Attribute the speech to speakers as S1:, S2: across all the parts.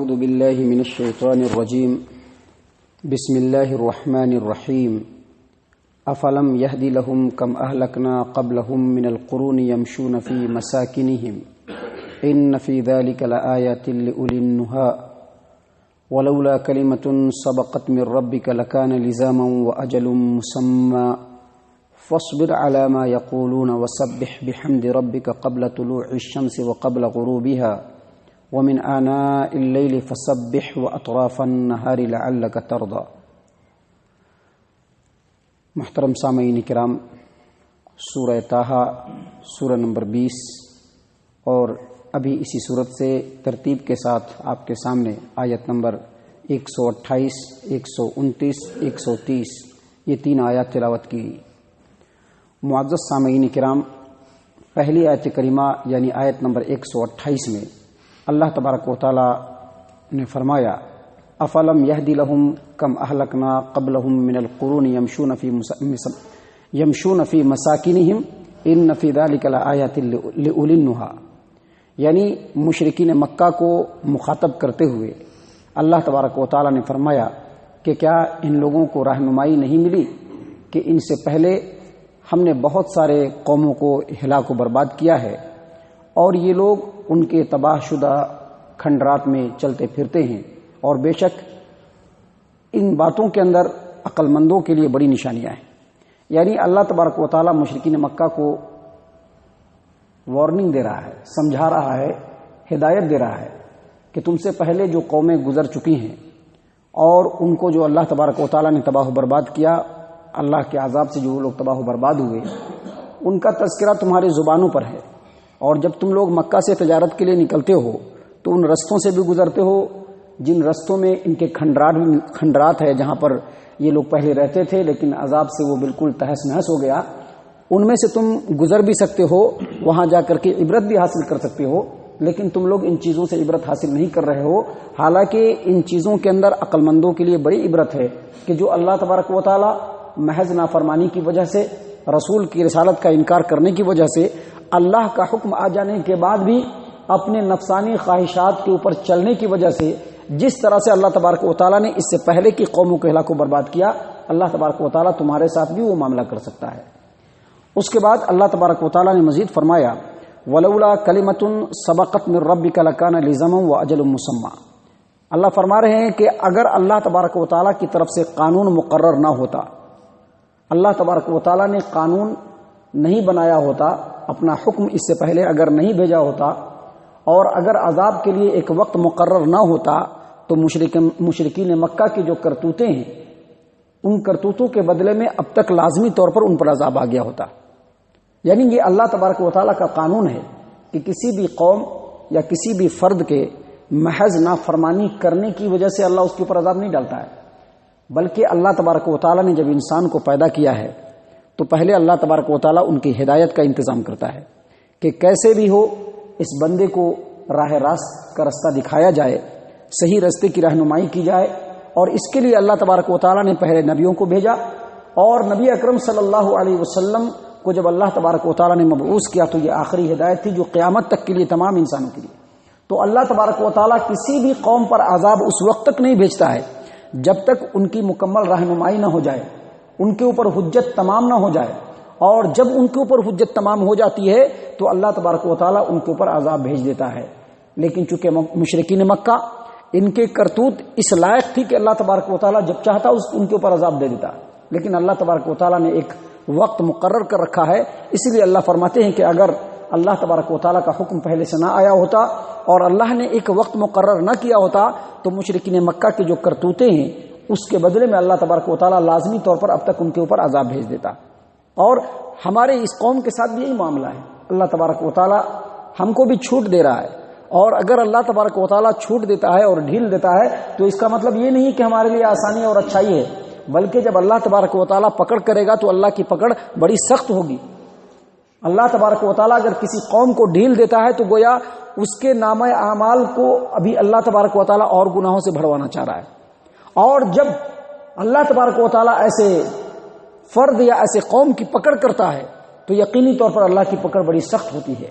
S1: أعوذ بالله من الشيطان الرجيم بسم الله الرحمن الرحيم أفلم يهد لهم كم أهلكنا قبلهم من القرون يمشون في مساكنهم إن في ذلك لآيات لأولي النهى ولولا كلمة سبقت من ربك لكان لزاما وأجل مسمى فاصبر على ما يقولون وسبح بحمد ربك قبل طلوع الشمس وقبل غروبها ومن آناء الليل فسبح وأطراف النهار لعلك ترضى۔ محترم سامعین کرام، سورہ طٰہٰ سورہ نمبر 20 اور ابھی اسی صورت سے ترتیب کے ساتھ آپ کے سامنے آیت نمبر 128، 129، 130 یہ 3 آیات تلاوت کی۔ معزز سامعین کرام، پہلی آیت کریمہ یعنی آیت نمبر 128 میں اللہ تبارک و تعالی نے فرمایا افلم یہدی لہم کم اہلکنا قبلہم من القرون یمشون فی مساکنہم ان فی ذلک لآیات لأولی النہی، یعنی مشرکین مکہ کو مخاطب کرتے ہوئے اللہ تبارک و تعالی نے فرمایا کہ کیا ان لوگوں کو رہنمائی نہیں ملی کہ ان سے پہلے ہم نے بہت سارے قوموں کو ہلاک و برباد کیا ہے، اور یہ لوگ ان کے تباہ شدہ کھنڈرات میں چلتے پھرتے ہیں، اور بے شک ان باتوں کے اندر عقل مندوں کے لیے بڑی نشانیاں ہیں۔ یعنی اللہ تبارک و تعالی مشرکین مکہ کو وارننگ دے رہا ہے، سمجھا رہا ہے، ہدایت دے رہا ہے کہ تم سے پہلے جو قومیں گزر چکی ہیں اور ان کو جو اللہ تبارک و تعالی نے تباہ و برباد کیا، اللہ کے عذاب سے جو لوگ تباہ و برباد ہوئے، ان کا تذکرہ تمہاری زبانوں پر ہے، اور جب تم لوگ مکہ سے تجارت کے لیے نکلتے ہو تو ان رستوں سے بھی گزرتے ہو جن رستوں میں ان کے کھنڈرات ہے، جہاں پر یہ لوگ پہلے رہتے تھے لیکن عذاب سے وہ بالکل تہس نہس ہو گیا، ان میں سے تم گزر بھی سکتے ہو، وہاں جا کر کے عبرت بھی حاصل کر سکتے ہو، لیکن تم لوگ ان چیزوں سے عبرت حاصل نہیں کر رہے ہو، حالانکہ ان چیزوں کے اندر عقل مندوں کے لیے بڑی عبرت ہے کہ جو اللہ تبارک و تعالی محض نافرمانی کی وجہ سے، رسول کی رسالت کا انکار کرنے کی وجہ سے، اللہ کا حکم آ جانے کے بعد بھی اپنے نفسانی خواہشات کے اوپر چلنے کی وجہ سے جس طرح سے اللہ تبارک و تعالیٰ نے اس سے پہلے کی قوموں کو ہلاک و برباد کیا، اللہ تبارک و تعالیٰ تمہارے ساتھ بھی وہ معاملہ کر سکتا ہے۔ اس کے بعد اللہ تبارک و تعالیٰ نے مزید فرمایا وَلَوْلَا كَلِمَةٌ سَبَقَتْ مِن رَبِّكَ لَكَانَ لِزَامًا وَأَجَلٌ مُّسَمًّى۔ اللہ فرما رہے ہیں کہ اگر اللہ تبارک و تعالیٰ کی طرف سے قانون مقرر نہ ہوتا، اللہ تبارک و تعالیٰ نے قانون نہیں بنایا ہوتا، اپنا حکم اس سے پہلے اگر نہیں بھیجا ہوتا، اور اگر عذاب کے لیے ایک وقت مقرر نہ ہوتا تو مشرکین مکہ کی جو کرتوتیں ہیں، ان کرتوتوں کے بدلے میں اب تک لازمی طور پر ان پر عذاب آ گیا ہوتا۔ یعنی یہ اللہ تبارک و تعالیٰ کا قانون ہے کہ کسی بھی قوم یا کسی بھی فرد کے محض نافرمانی کرنے کی وجہ سے اللہ اس کے اوپر عذاب نہیں ڈالتا ہے، بلکہ اللہ تبارک و تعالیٰ نے جب انسان کو پیدا کیا ہے تو پہلے اللہ تبارک و تعالیٰ ان کی ہدایت کا انتظام کرتا ہے کہ کیسے بھی ہو اس بندے کو راہ راست کا رستہ دکھایا جائے، صحیح رستے کی رہنمائی کی جائے، اور اس کے لیے اللہ تبارک و تعالیٰ نے پہلے نبیوں کو بھیجا، اور نبی اکرم صلی اللہ علیہ وسلم کو جب اللہ تبارک و تعالیٰ نے مبعوث کیا تو یہ آخری ہدایت تھی جو قیامت تک کے لیے تمام انسانوں کے لیے۔ تو اللہ تبارک و تعالیٰ کسی بھی قوم پر عذاب اس وقت تک نہیں بھیجتا ہے جب تک ان کی مکمل رہنمائی نہ ہو جائے، ان کے اوپر حجت تمام نہ ہو جائے، اور جب ان کے اوپر حجت تمام ہو جاتی ہے تو اللہ تبارک و تعالیٰ ان کے اوپر عذاب بھیج دیتا ہے۔ لیکن چونکہ مشرکین مکہ ان کے کرتوت اس لائق تھی کہ اللہ تبارک و تعالیٰ جب چاہتا ان کے اوپر عذاب دے دیتا، لیکن اللہ تبارک و تعالیٰ نے ایک وقت مقرر کر رکھا ہے، اس لیے اللہ فرماتے ہیں کہ اگر اللہ تبارک و تعالیٰ کا حکم پہلے سے نہ آیا ہوتا اور اللہ نے ایک وقت مقرر نہ کیا ہوتا تو مشرکین مکہ کے جو کرتوتے ہیں اس کے بدلے میں اللہ تبارک و تعالیٰ لازمی طور پر اب تک ان کے اوپر عذاب بھیج دیتا۔ اور ہمارے اس قوم کے ساتھ بھی یہی معاملہ ہے، اللہ تبارک و تعالیٰ ہم کو بھی چھوٹ دے رہا ہے، اور اگر اللہ تبارک و تعالیٰ چھوٹ دیتا ہے اور ڈھیل دیتا ہے تو اس کا مطلب یہ نہیں کہ ہمارے لیے آسانی اور اچھائی ہے، بلکہ جب اللہ تبارک و تعالیٰ پکڑ کرے گا تو اللہ کی پکڑ بڑی سخت ہوگی۔ اللہ تبارک و تعالیٰ اگر کسی قوم کو ڈھیل دیتا ہے تو گویا اس کے نامہ اعمال کو ابھی اللہ تبارک و تعالیٰ اور گناہوں سے بھروانا چاہ رہا ہے، اور جب اللہ تبارک و تعالیٰ ایسے فرد یا ایسے قوم کی پکڑ کرتا ہے تو یقینی طور پر اللہ کی پکڑ بڑی سخت ہوتی ہے۔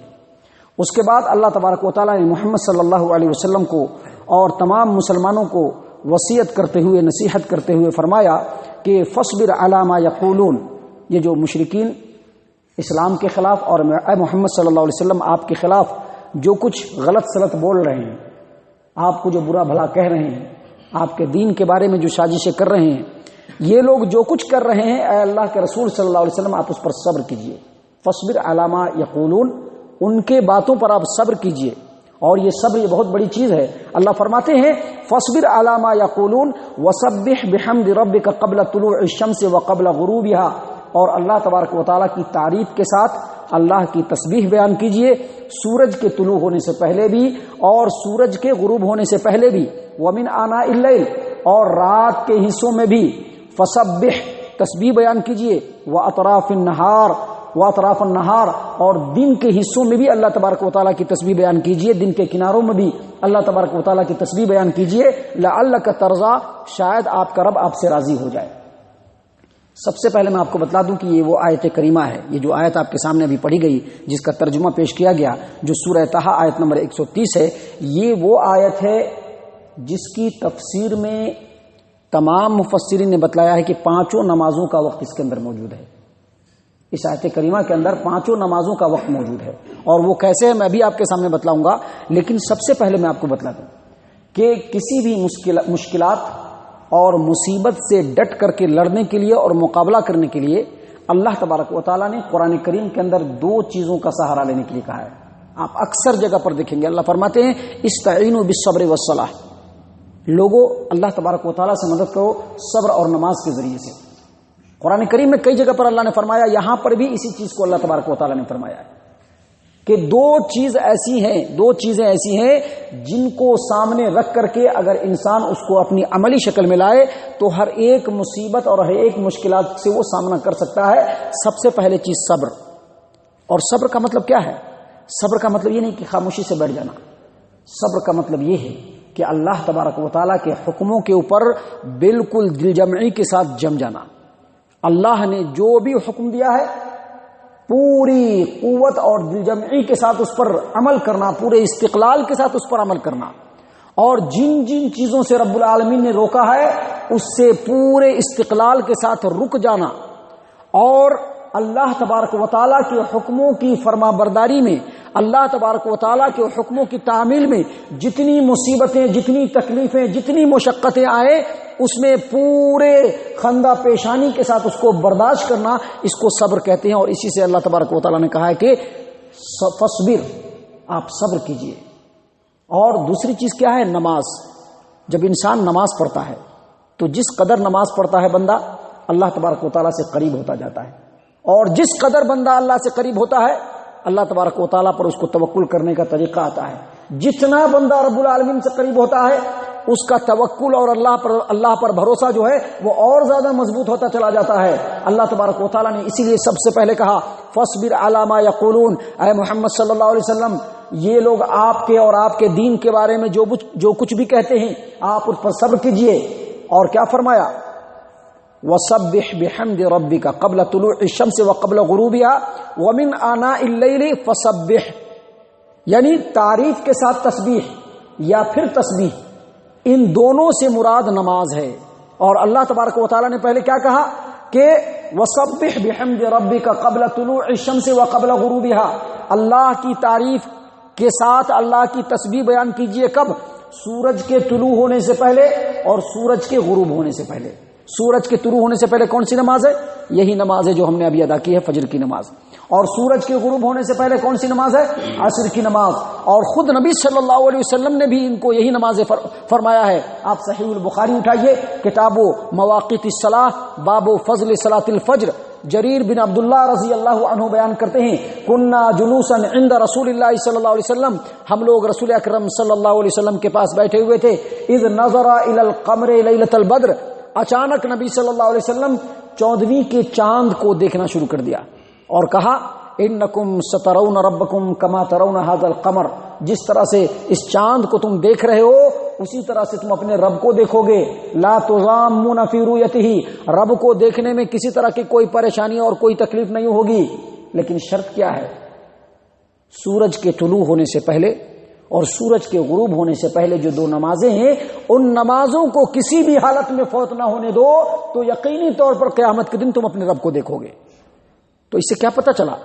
S1: اس کے بعد اللہ تبارک و تعالیٰ نے محمد صلی اللہ علیہ وسلم کو اور تمام مسلمانوں کو وصیت کرتے ہوئے نصیحت کرتے ہوئے فرمایا کہ فاصبر علی ما یقولون، یہ جو مشرکین اسلام کے خلاف اور اے محمد صلی اللہ علیہ وسلم آپ کے خلاف جو کچھ غلط سلط بول رہے ہیں، آپ کو جو برا بھلا کہہ رہے ہیں، آپ کے دین کے بارے میں جو سازشیں کر رہے ہیں، یہ لوگ جو کچھ کر رہے ہیں، اے اللہ کے رسول صلی اللہ علیہ وسلم آپ اس پر صبر کیجئے. فاصبر علی ما یقولون، ان کے باتوں پر آپ صبر کیجئے. اور یہ صبر یہ بہت بڑی چیز ہے. اللہ فرماتے ہیں فاصبر علی ما یقولون وسبح بحمد ربک قبل طلوع الشمس وقبل غروبها، اور اللہ تبارک و تعالیٰ کی تعریف کے ساتھ اللہ کی تسبیح بیان کیجئے سورج کے طلوع ہونے سے پہلے بھی اور سورج کے غروب ہونے سے پہلے بھی. ومن آناء اللیل، اور رات کے حصوں میں بھی. فسبح، تسبیح بیان کیجئے. واطراف النہار، اور دن کے حصوں میں بھی اللہ تبارک و تعالیٰ کی تسبیح بیان کیجئے. دن کے کناروں میں بھی اللہ تبارک و تعالیٰ کی تسبیح بیان کیجئے. لعلک ترضی، شاید آپ کا رب آپ سے راضی ہو جائے. سب سے پہلے میں آپ کو بتلا دوں کہ یہ وہ آیت کریمہ ہے، یہ جو آیت آپ کے سامنے ابھی پڑھی گئی جس کا ترجمہ پیش کیا گیا، جو سورہ طٰہٰ آیت نمبر 130 ہے، یہ وہ آیت ہے جس کی تفسیر میں تمام مفسرین نے بتلایا ہے کہ 5 نمازوں کا وقت اس کے اندر موجود ہے. اس آیت کریمہ کے اندر 5 نمازوں کا وقت موجود ہے. اور وہ کیسے ہے میں بھی آپ کے سامنے بتلاؤں گا، لیکن سب سے پہلے میں آپ کو بتلا دوں کہ کسی بھی مشکلات اور مصیبت سے ڈٹ کر کے لڑنے کے لیے اور مقابلہ کرنے کے لیے اللہ تبارک و تعالیٰ نے قرآن کریم کے اندر 2 چیزوں کا سہارا لینے کے لیے کہا ہے. آپ اکثر جگہ پر دیکھیں گے اللہ فرماتے ہیں استعینوا بالصبر والصلاۃ، لوگوں اللہ تبارک و تعالیٰ سے مدد کرو صبر اور نماز کے ذریعے سے. قرآن کریم میں کئی جگہ پر اللہ نے فرمایا، یہاں پر بھی اسی چیز کو اللہ تبارک و تعالیٰ نے فرمایا ہے کہ 2 چیزیں ایسی ہیں جن کو سامنے رکھ کر کے اگر انسان اس کو اپنی عملی شکل میں لائے تو ہر ایک مصیبت اور ہر ایک مشکلات سے وہ سامنا کر سکتا ہے. سب سے پہلے چیز صبر. اور صبر کا مطلب کیا ہے؟ صبر کا مطلب یہ نہیں کہ خاموشی سے بیٹھ جانا. صبر کا مطلب یہ ہے کہ اللہ تبارک و تعالیٰ کے حکموں کے اوپر بالکل دل جمعی کے ساتھ جم جانا. اللہ نے جو بھی حکم دیا ہے پوری قوت اور دل جمعی کے ساتھ اس پر عمل کرنا، پورے استقلال کے ساتھ اس پر عمل کرنا. اور جن جن چیزوں سے رب العالمین نے روکا ہے اس سے پورے استقلال کے ساتھ رک جانا. اور اللہ تبارک و تعالیٰ کے حکموں کی فرما برداری میں، اللہ تبارک و تعالیٰ کے حکموں کی تعمیل میں جتنی مصیبتیں، جتنی تکلیفیں، جتنی مشقتیں آئے اس میں پورے خندہ پیشانی کے ساتھ اس کو برداشت کرنا، اس کو صبر کہتے ہیں. اور اسی سے اللہ تبارک و تعالیٰ نے کہا ہے کہ فصبر، آپ صبر کیجئے. اور دوسری چیز کیا ہے؟ نماز. جب انسان نماز پڑھتا ہے تو جس قدر نماز پڑھتا ہے بندہ اللہ تبارک و تعالیٰ سے قریب ہوتا جاتا ہے. اور جس قدر بندہ اللہ سے قریب ہوتا ہے اللہ تبارک و تعالیٰ پر اس کو توکل کرنے کا طریقہ آتا ہے. جتنا بندہ رب العالمین سے قریب ہوتا ہے اس کا توکل اور اللہ پر بھروسہ جو ہے وہ اور زیادہ مضبوط ہوتا چلا جاتا ہے. اللہ تبارک و تعالیٰ نے اسی لیے سب سے پہلے کہا فاصبر علی ما یقولون، اے محمد صلی اللہ علیہ وسلم یہ لوگ آپ کے اور آپ کے دین کے بارے میں جو کچھ بھی کہتے ہیں آپ اس پر صبر کیجئے. اور کیا فرمایا؟ وسبح بحمد ربک قبل طلوع الشمس وقبل غروبها ومن آناء اللیل فسبح، یعنی تعریف کے ساتھ تسبیح یا پھر تسبیح، ان دونوں سے مراد نماز ہے. اور اللہ تبارک و تعالیٰ نے پہلے کیا کہا کہ وسبح بحمد ربک قبل طلوع الشمس وقبل غروبها، اللہ کی تعریف کے ساتھ اللہ کی تسبیح بیان کیجئے. کب؟ سورج کے طلوع ہونے سے پہلے اور سورج کے غروب ہونے سے پہلے. سورج کے طلوع ہونے سے پہلے کون سی نماز ہے؟ یہی نماز ہے جو ہم نے ابھی ادا کی ہے، فجر کی نماز. اور سورج کے غروب ہونے سے پہلے کون سی نماز ہے؟ عصر کی نماز. اور خود نبی صلی اللہ علیہ وسلم نے بھی ان کو یہی نماز فرمایا ہے. آپ صحیح البخاری اٹھائیے، کتاب مواقیت الصلاۃ، باب فضل صلاۃ الفجر. جریر بن عبداللہ رضی اللہ عنہ بیان کرتے ہیں کننا جلوسا عند رسول اللہ صلی اللہ علیہ وسلم، ہم لوگ رسول اکرم صلی اللہ علیہ وسلم کے پاس بیٹھے ہوئے تھے. اذ نظر الى القمر لیلۃ البدر، اچانک نبی صلی اللہ علیہ وسلم 14ویں کے چاند کو دیکھنا شروع کر دیا اور کہا انکم سترون ربکم کما ترون ھذا القمر، جس طرح سے اس چاند کو تم دیکھ رہے ہو اسی طرح سے تم اپنے رب کو دیکھو گے. لا تضامون فی رؤیتہ، رب کو دیکھنے میں کسی طرح کی کوئی پریشانی اور کوئی تکلیف نہیں ہوگی. لیکن شرط کیا ہے؟ سورج کے طلوع ہونے سے پہلے اور سورج کے غروب ہونے سے پہلے جو 2 نمازیں ہیں ان نمازوں کو کسی بھی حالت میں فوت نہ ہونے دو تو یقینی طور پر قیامت کے دن تم اپنے رب کو دیکھو گے۔ تو اس سے کیا پتہ چلا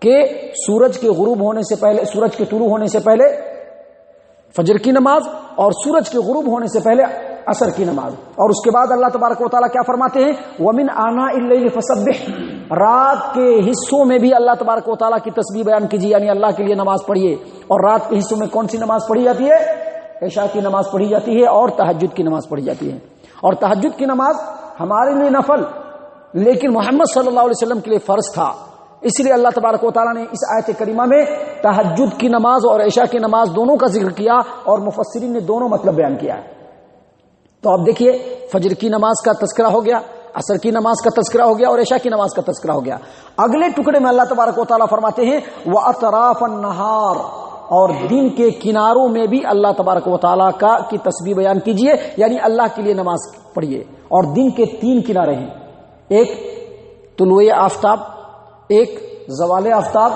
S1: کہ سورج کے غروب ہونے سے پہلے، سورج کے طلوع ہونے سے پہلے فجر کی نماز اور سورج کے غروب ہونے سے پہلے عصر کی نماز، اور اس کے بعد اللہ تبارک و تعالیٰ کیا فرماتے ہیں، وَمِنْ آنَاءِ اللَّيْلِ فَسَبِّحْ، رات کے حصوں میں بھی اللہ تبارک و تعالیٰ کی تسبیح بیان کیجیے، یعنی اللہ کے لیے نماز پڑھیے۔ اور رات کے حصوں میں کون سی نماز پڑھی جاتی ہے؟ عشاء کی نماز پڑھی جاتی ہے اور تہجد کی نماز پڑھی جاتی ہے۔ اور تہجد کی نماز ہمارے لیے نفل لیکن محمد صلی اللہ علیہ وسلم کے لیے فرض تھا، اس لیے اللہ تبارک و تعالیٰ نے اس آیت کریمہ میں تہجد کی نماز اور عشاء کی نماز دونوں کا ذکر کیا، اور مفسرین نے دونوں مطلب بیان کیا ہے۔ تو اب دیکھیے، فجر کی نماز کا تذکرہ ہو گیا، عصر کی نماز کا تذکرہ ہو گیا اور عشاء کی نماز کا تذکرہ ہو گیا۔ اگلے ٹکڑے میں اللہ تبارک و تعالیٰ فرماتے ہیں وَأَطْرَافَ النَّهَارِ، اور دن کے کناروں میں بھی اللہ تبارک و تعالیٰ کی تسبیح بیان کیجیے، یعنی اللہ کے لیے نماز پڑھیے۔ اور دن کے 3 کنارے ہیں، ایک طلوع آفتاب، ایک زوال آفتاب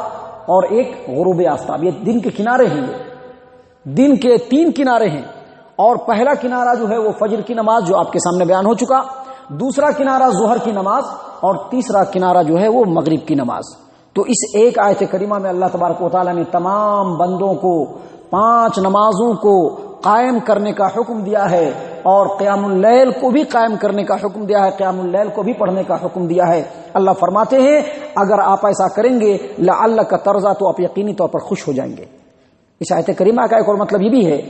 S1: اور ایک غروب آفتاب، یہ دن کے کنارے ہیں، یہ دن کے 3 کنارے ہیں۔ اور پہلا کنارہ جو ہے وہ فجر کی نماز جو آپ کے سامنے بیان ہو چکا، دوسرا کنارہ ظہر کی نماز اور تیسرا کنارہ جو ہے وہ مغرب کی نماز۔ تو اس ایک آیت کریمہ میں اللہ تبارک و تعالیٰ نے تمام بندوں کو 5 نمازوں کو قائم کرنے کا حکم دیا ہے، اور قیام اللیل کو بھی قائم کرنے کا حکم دیا ہے، قیام اللیل کو بھی پڑھنے کا حکم دیا ہے۔ اللہ فرماتے ہیں اگر آپ ایسا کریں گے لعلک ترضیٰ، تو آپ یقینی طور پر خوش ہو جائیں گے۔ اس آیت کریمہ کا ایک اور مطلب یہ بھی ہے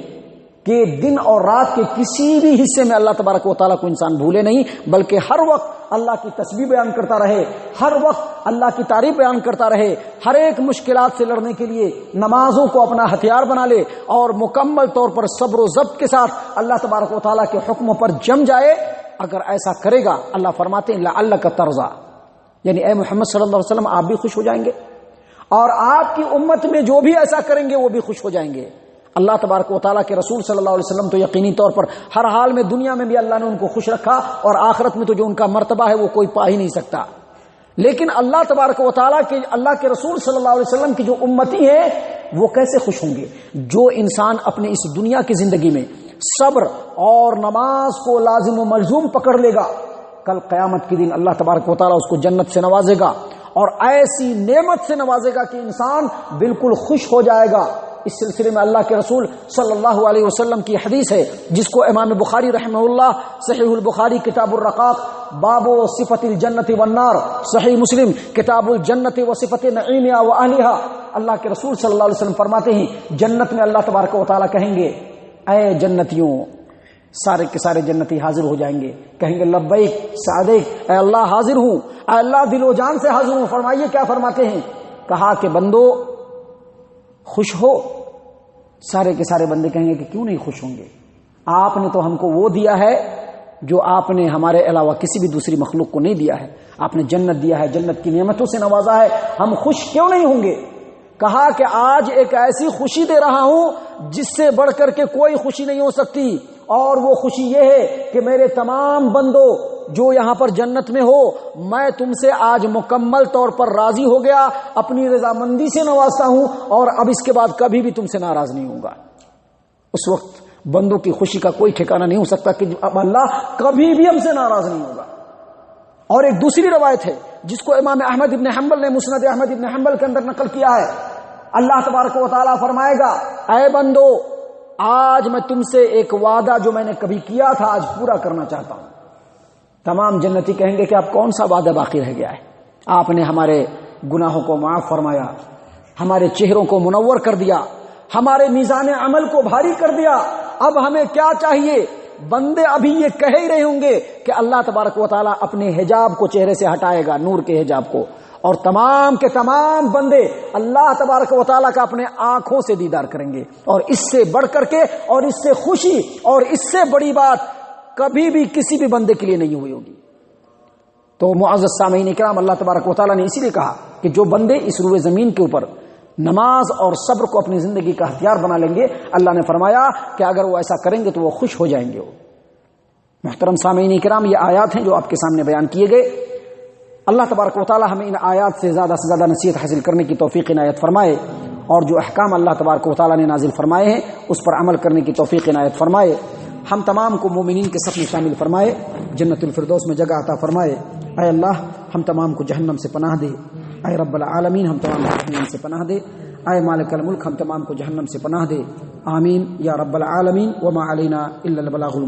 S1: کہ دن اور رات کے کسی بھی حصے میں اللہ تبارک و تعالیٰ کو انسان بھولے نہیں، بلکہ ہر وقت اللہ کی تسبیح بیان کرتا رہے، ہر وقت اللہ کی تعریف بیان کرتا رہے، ہر ایک مشکلات سے لڑنے کے لیے نمازوں کو اپنا ہتھیار بنا لے، اور مکمل طور پر صبر و ضبط کے ساتھ اللہ تبارک و تعالیٰ کے حکموں پر جم جائے۔ اگر ایسا کرے گا، اللہ فرماتے ہیں لعلک ترضیٰ، یعنی اے محمد صلی اللہ علیہ وسلم آپ بھی خوش ہو جائیں گے، اور آپ کی امت میں جو بھی ایسا کریں گے وہ بھی خوش ہو جائیں گے۔ اللہ تبارک و تعالیٰ کے رسول صلی اللہ علیہ وسلم تو یقینی طور پر ہر حال میں دنیا میں بھی اللہ نے ان کو خوش رکھا، اور آخرت میں تو جو ان کا مرتبہ ہے وہ کوئی پا ہی نہیں سکتا۔ لیکن اللہ تبارک و تعالیٰ کے، اللہ کے رسول صلی اللہ علیہ وسلم کی جو امتی ہے وہ کیسے خوش ہوں گے؟ جو انسان اپنے اس دنیا کی زندگی میں صبر اور نماز کو لازم و ملزوم پکڑ لے گا، کل قیامت کے دن اللہ تبارک و تعالیٰ اس کو جنت سے نوازے گا، اور ایسی نعمت سے نوازے گا کہ انسان بالکل خوش ہو جائے گا۔ اس سلسلے میں اللہ کے رسول صلی اللہ علیہ وسلم کی حدیث ہے جس کو امام بخاری رحمہ اللہ صحیح البخاری کتاب الرقاق باب صفت الجنت والنار، صحیح مسلم کتاب الجنت و صفت نعیمها و اہلها، اللہ کے رسول صلی اللہ علیہ وسلم فرماتے ہیں جنت میں اللہ تبارک و تعالیٰ کہیں گے اے جنتیوں، سارے کے سارے جنتی حاضر ہو جائیں گے، کہیں گے لبیک سعدیک، اے اللہ حاضر ہوں، اے اللہ دل و جان سے حاضر ہوں۔ فرمائیے کیا فرماتے ہیں؟ کہا کہ بندو خوش ہو۔ سارے کے سارے بندے کہیں گے کہ کیوں نہیں خوش ہوں گے؟ آپ نے تو ہم کو وہ دیا ہے جو آپ نے ہمارے علاوہ کسی بھی دوسری مخلوق کو نہیں دیا ہے، آپ نے جنت دیا ہے، جنت کی نعمتوں سے نوازا ہے، ہم خوش کیوں نہیں ہوں گے؟ کہا کہ آج ایک ایسی خوشی دے رہا ہوں جس سے بڑھ کر کے کوئی خوشی نہیں ہو سکتی، اور وہ خوشی یہ ہے کہ میرے تمام بندوں جو یہاں پر جنت میں ہو، میں تم سے آج مکمل طور پر راضی ہو گیا، اپنی رضامندی سے نوازتا ہوں، اور اب اس کے بعد کبھی بھی تم سے ناراض نہیں ہوں گا۔ اس وقت بندوں کی خوشی کا کوئی ٹھکانہ نہیں ہو سکتا کہ اب اللہ کبھی بھی ہم سے ناراض نہیں ہوگا۔ اور ایک دوسری روایت ہے جس کو امام احمد ابن حنبل نے مسند احمد ابن حنبل کے اندر نقل کیا ہے، اللہ تبارک و تعالیٰ فرمائے گا اے بندو، آج میں تم سے ایک وعدہ جو میں نے کبھی کیا تھا آج پورا کرنا چاہتا ہوں۔ تمام جنتی کہیں گے کہ اب کون سا وعدہ باقی رہ گیا ہے؟ آپ نے ہمارے گناہوں کو معاف فرمایا، ہمارے چہروں کو منور کر دیا، ہمارے میزان عمل کو بھاری کر دیا، اب ہمیں کیا چاہیے؟ بندے ابھی یہ کہہ ہی رہے ہوں گے کہ اللہ تبارک و تعالیٰ اپنے حجاب کو چہرے سے ہٹائے گا، نور کے حجاب کو، اور تمام کے تمام بندے اللہ تبارک و تعالیٰ کا اپنے آنکھوں سے دیدار کریں گے، اور اس سے بڑھ کر کے اور اس سے خوشی اور اس سے بڑی بات کبھی بھی کسی بھی بندے کے لیے نہیں ہوئی ہوگی۔ تو معزز سامعین کرام، اللہ تبارک و تعالیٰ نے اسی لیے کہا کہ جو بندے اس روئے زمین کے اوپر نماز اور صبر کو اپنی زندگی کا ہتھیار بنا لیں گے، اللہ نے فرمایا کہ اگر وہ ایسا کریں گے تو وہ خوش ہو جائیں گے۔ محترم سامعین کرام، یہ آیات ہیں جو آپ کے سامنے بیان کیے گئے۔ اللہ تبارک و تعالی ہمیں ان آیات سے زیادہ نصیحت حاصل کرنے کی توفیق عنایت فرمائے، اور جو احکام اللہ تبارک و تعالیٰ نے نازل فرمائے ہیں اس پر عمل کرنے کی توفیق عنایت فرمائے. ہم تمام کو مومنین کے صف میں شامل فرمائے, جنت الفردوس میں جگہ عطا فرمائے. اے اللہ ہم تمام کو جہنم سے پناہ دے. اے رب العالمین ہم تمام کو جہنم سے پناہ دے. اے مالک الملک ہم تمام کو جہنم سے پناہ دے. آمین یا رب العالمین. وما علینا الا البلاغ.